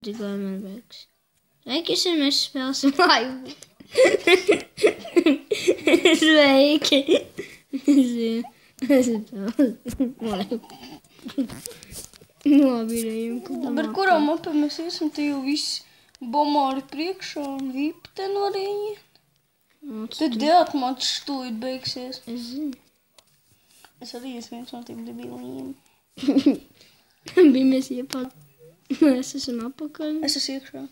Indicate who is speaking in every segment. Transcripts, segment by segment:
Speaker 1: Tikai man beigas. Sveiki, mēs spēlēsim laivu. Sveiki. Es spēlēsim laivu. Nobīrējam,
Speaker 2: Labi, ar kurām mapām mēs iesim, te jau visi bomāri priekšā un vipi te no arī iet. Tad deatmats stūjot beigsies.
Speaker 1: Es zinu.
Speaker 2: Es arī esmu viens no tiem debiliem.
Speaker 1: Bija mēs iepāt. Mēs esam apakaļ.
Speaker 2: Es esmu iekšā.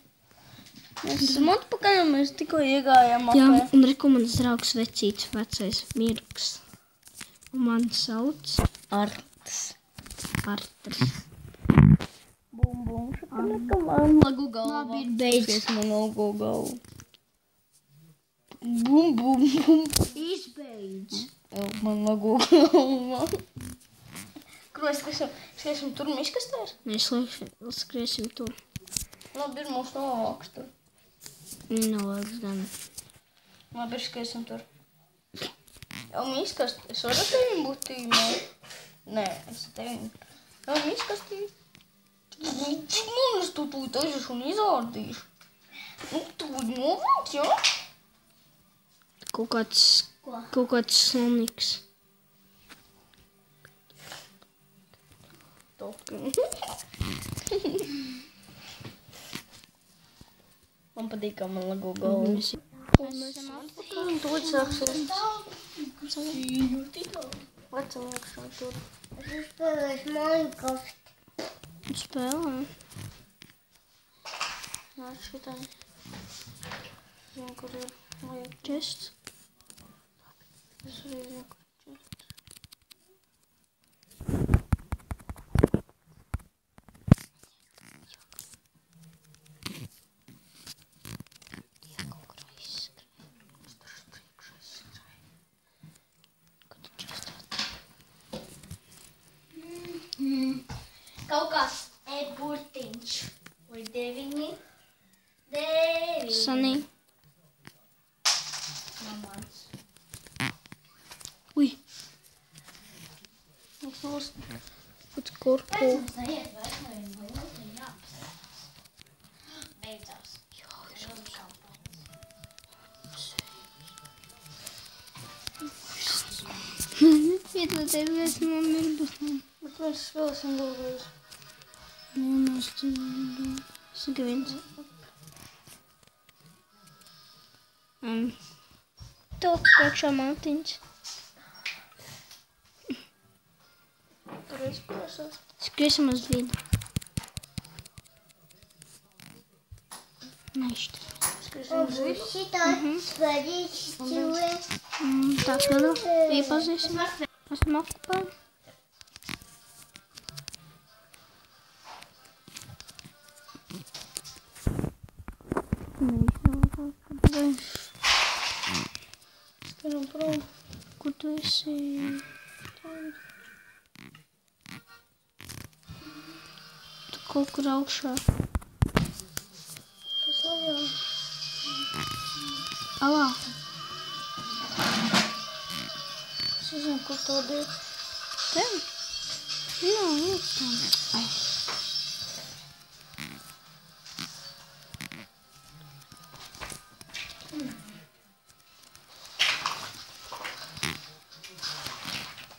Speaker 2: Mēs esam atpakaļ un mēs tikko iegājām
Speaker 1: Jā,
Speaker 2: mapē.
Speaker 1: un reku mans draugs vecīts, vecais Mirks. Un man sauc
Speaker 2: Arts.
Speaker 1: Artrs.
Speaker 2: Bum, bum, šakalaka, man lagu galva.
Speaker 1: Labi, ir beidz.
Speaker 2: Es man lagu galvu. Bum, bum, bum.
Speaker 1: Izbeidz.
Speaker 2: Man lagu galva. Kur mēs skriesim tur miskastēs?
Speaker 1: Mēs skriesim tur.
Speaker 2: Labi, ir mūsu novāks tur.
Speaker 1: Novāks gan.
Speaker 2: Labi, ir skriesim tur. Jau miskast, es varu ar tevim būt tīmē? Nē, es ar tevim. Jau miskastī. Es tu tūlīt aiziešu un izārdīšu. Tu novāc, jā?
Speaker 1: Kaut kāds Sonics.
Speaker 2: Man patīk, kā man lago galvu.
Speaker 1: Mēs
Speaker 2: esam atpakaļ un tūlīt sāksies. Lecam iekšā tur.
Speaker 3: Es spēlēšu Minecraft.
Speaker 1: spēlē.
Speaker 2: Nāc šitai. Zinu, kur ir vajag.
Speaker 1: Čests.
Speaker 2: Es arī zinu, kur ir čests.
Speaker 3: Kaut kāds e-burtiņš. Vai deviņi?
Speaker 1: Sanī.
Speaker 3: Mamans.
Speaker 1: Ui.
Speaker 2: Es nost.
Speaker 1: Pats korku.
Speaker 3: Mums neiet vairs no viņa lūta, jāapsās. Beidzās.
Speaker 1: Piedodies, mēs man ir būsim.
Speaker 2: Bet mēs spēlēsim vēlreiz.
Speaker 1: Mēs tur saka viens. To priekšā Mārtiņš.
Speaker 2: Tur es spēlēsos.
Speaker 1: Skriesim uz vidu. Nešķi.
Speaker 2: Skriesim uz visu.
Speaker 3: Šitā svarīgs cilvēks.
Speaker 1: Tā, tad iepazīsim. Esam apkopāli.
Speaker 2: Skrienam prom.
Speaker 1: Kur tu esi? Tu kaut kur augšā.
Speaker 2: Es lejā.
Speaker 1: Alā.
Speaker 2: Es zinu, kur tāda ir.
Speaker 1: Tev? Jā, tam. Ai.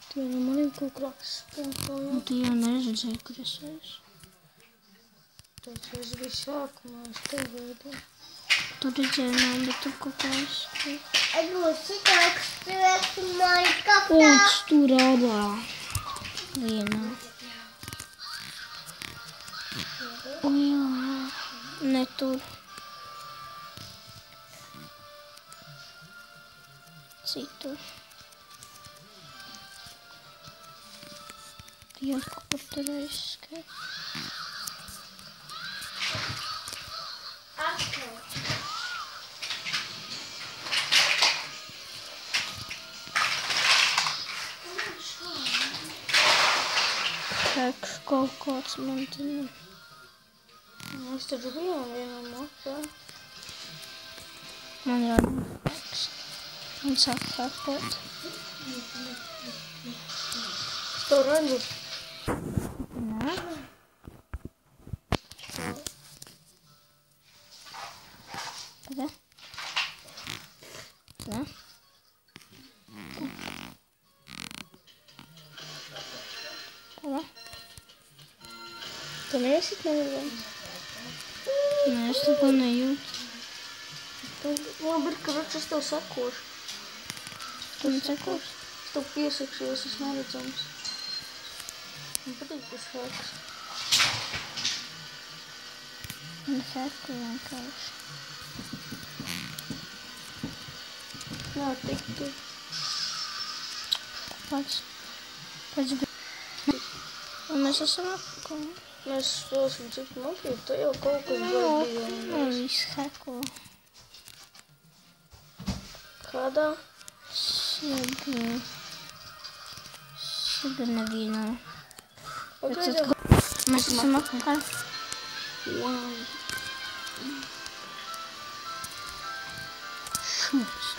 Speaker 2: Tu jau no maniem kaut krāks spēlējā.
Speaker 1: Tu jau neredzēji, kur es esmu.
Speaker 2: Taču es biju sākumā, es tev veidoju.
Speaker 1: Tu redzēji, man, bet tu kaut kā esi.
Speaker 3: Es būšu šitāks cilvēks Minecraftā.
Speaker 1: Pēc tur ārā. Vienā. O jā. Ne tur. Citur. Jā, kaut kur tur aizskat. Tēks kaut kāds man zina.
Speaker 2: Mēs taču bijām vienā mapā.
Speaker 1: Man jādara tēks. Man sāk hapot.
Speaker 2: Es tev redzu.
Speaker 1: Nē.
Speaker 2: esi neredzams.
Speaker 1: Nē, es neko nejūtu.
Speaker 2: Labi, ir, karoči, es tev sakošu.
Speaker 1: Tu man sekos?
Speaker 2: Es tev piesakšu, jo es esmu neredzams. Man patīk tas heks.
Speaker 1: Man seko vienkārši.
Speaker 2: Nā, tik tu.
Speaker 1: Pats bija. Un mēs esam apakaļ.
Speaker 2: Mēs stosim cik nopīt, tu jau kaut kas bija.
Speaker 1: Man viss heko.
Speaker 2: Kādā?
Speaker 1: Šiga nevienā.
Speaker 2: Pagaidām.
Speaker 1: Mēs esam apakaļ.
Speaker 2: Wow.
Speaker 1: Šūs.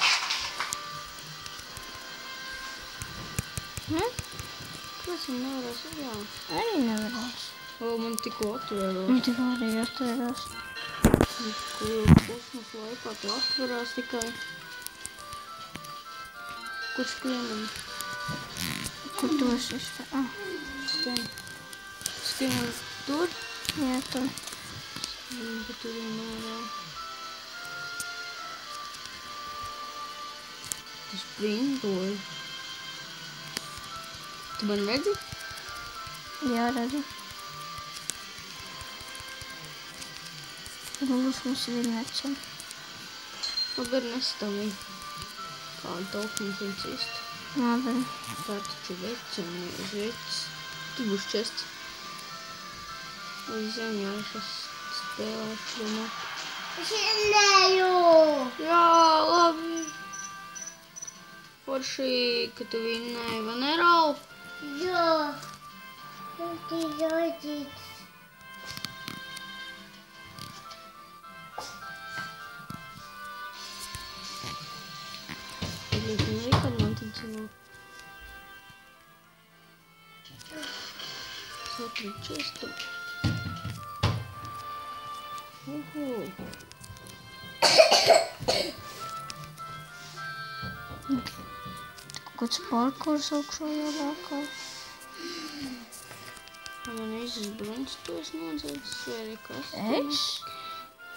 Speaker 2: Kāpēc man nevarēs uzlākt?
Speaker 1: Arī nevarēs.
Speaker 2: O, man tikko atvērās.
Speaker 1: Man tikko arī atvērās.
Speaker 2: Ko jau pusmas laikā tu atverās tikai. Kur skrienam?
Speaker 1: Kur tu esi?
Speaker 2: Skrienam tur?
Speaker 1: Jā, tur.
Speaker 2: Bet tur jau nevarēja. Tas sprintoja. Tu man redzi?
Speaker 1: Jā, redzu. Lūdzu, mums vienmēr.
Speaker 2: Labi, ir nestāvīgi. Kādu tauku mums viens ist.
Speaker 1: Labi.
Speaker 2: Tā taču vecs un nevis vecs. Tu būs čests. Uz zemjāšas spēlēšu domā.
Speaker 3: Es ienēju!
Speaker 2: Jā, labi. Forši, ka tu vinnēji, vai ne, Raul?
Speaker 3: Jā. Tu jāģīts.
Speaker 2: Tagad man arī kādu man tad sanāk. Satri čestu.
Speaker 1: Kāds parkurs augšā jālākā.
Speaker 2: Man visas bruņas to es nodzēdzu, vai arī kas?
Speaker 1: Es?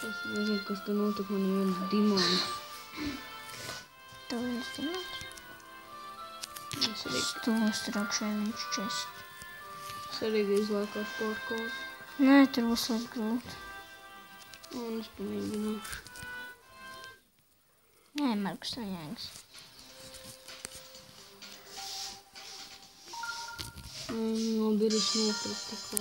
Speaker 2: Es nezinu, kas te notika, man ir dimants.
Speaker 1: Tev viens dimants?
Speaker 2: Es arī,
Speaker 1: Tu uztraukšai viņš čest.
Speaker 2: es arī izlēkās parkour.
Speaker 1: Nē, tur būs ļoti grūti.
Speaker 2: Un es pamēģināšu.
Speaker 1: Nē, Markus, nejāks.
Speaker 2: Labi, ir es nopratu tikko.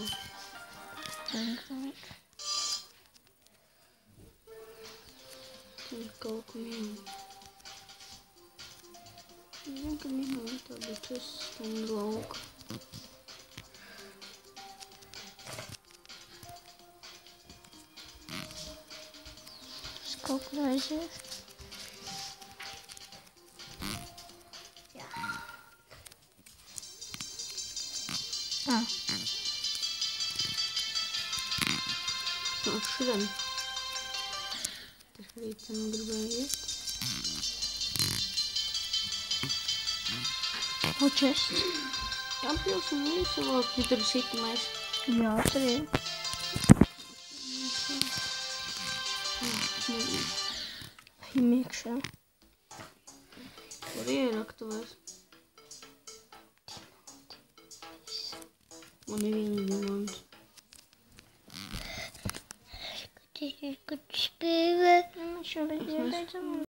Speaker 2: Tur kaut ko mīnu. Es zinu, ka mīnu ir tāda česas tam uz lauka.
Speaker 1: Es kaut kur aiziešu.
Speaker 2: Nāk šodien. Tas arī tam gribēja iet.
Speaker 1: O, čest.
Speaker 2: Apjūsim visu vāk, ja tur sitamais.
Speaker 1: Jā, tur ir. Iekšā.
Speaker 2: Tur ieraktuvēs. Man ir viens dimants.
Speaker 3: Kur spēlē?
Speaker 1: Mēs šobrīd iebeidzam.